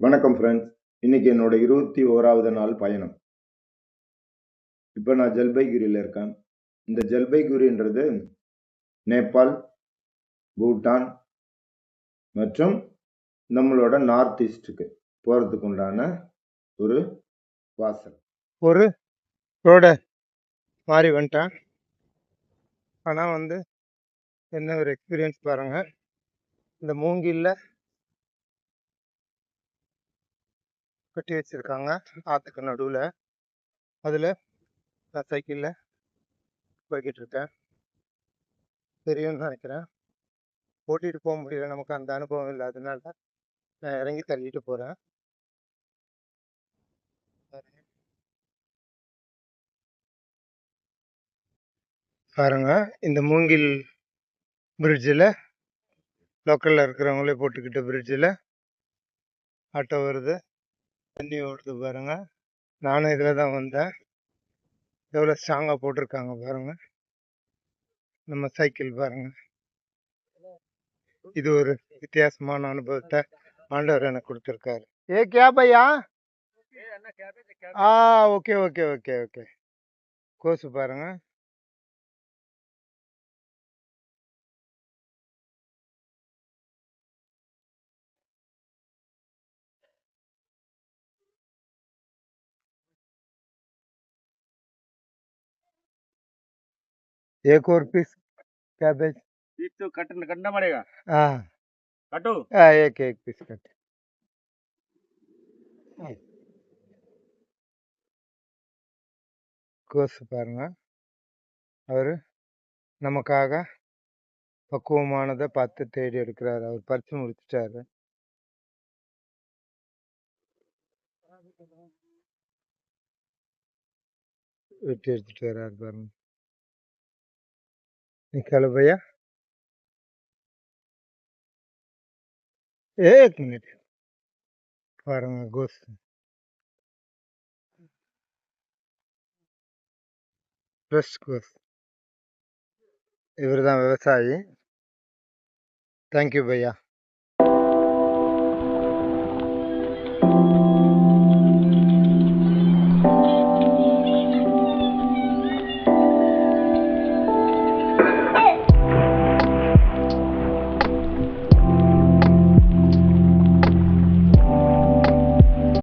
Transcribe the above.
வணக்கம் ஃப்ரெண்ட்ஸ். இன்னைக்கு என்னோட 21வது நாள் பயணம். இப்போ நான் ஜல்பைகுரியில் இருக்கேன். இந்த ஜல்பைகுரின்றது நேபாள், பூட்டான் மற்றும் நம்மளோட நார்த் ஈஸ்ட்டுக்கு போகிறதுக்கு உண்டான ஒரு வாசல். ஒரு ரோட மாறி வந்துட்டேன். ஆனால் என்ன ஒரு எக்ஸ்பீரியன்ஸ் பாருங்க. இந்த மூங்கில்ல கட்டி வச்சிருக்காங்க ஆற்றுக்கு நடுவில். அதில் நான் சைக்கிளில் போய்கிட்டு இருக்கேன். தெரியும்னு நினைக்கிறேன். ஓட்டிகிட்டு போக முடியல, நமக்கு அந்த அனுபவம் இல்லாததுனால நான் இறங்கி தள்ளிட்டு போகிறேன். பாருங்க, இந்த மூங்கில் பிரிட்ஜில் லோக்கலில் இருக்கிறவங்களே போட்டுக்கிட்ட பிரிட்ஜில் ஆட்டோ வருது, தண்ணி ஓடுது பாருங்க. நானும் இதில் தான் வந்தேன். எவ்வளோ ஸ்ட்ராங்காக போட்டிருக்காங்க பாருங்க. நம்ம சைக்கிள் பாருங்க. இது ஒரு வித்தியாசமான அனுபவத்தை ஆண்டவர் எனக்கு கொடுத்துருக்காரு. A K Bhaiya? Okay okay okay okay. கோசு பாருங்க. एक और पीस कैबेज पीस तो कटना पड़ेगा। हाँ काटो। एक एक पीस कट. கோசு பாருங்க. அவர் நமக்காக பக்குவமானதை பார்த்து தேடி எடுக்கிறாரு. அவர் பறிச்சு முடிச்சிட்டாரு. வெட்டி எடுத்துட்டு வர்றாரு பாருங்க. निकालो भैया, एक मिनट. பாருங்க கோஸ். ஃப்ரெஷ் கோஸ். இவர் தான் விவசாயி. தேங்க்யூ பையா.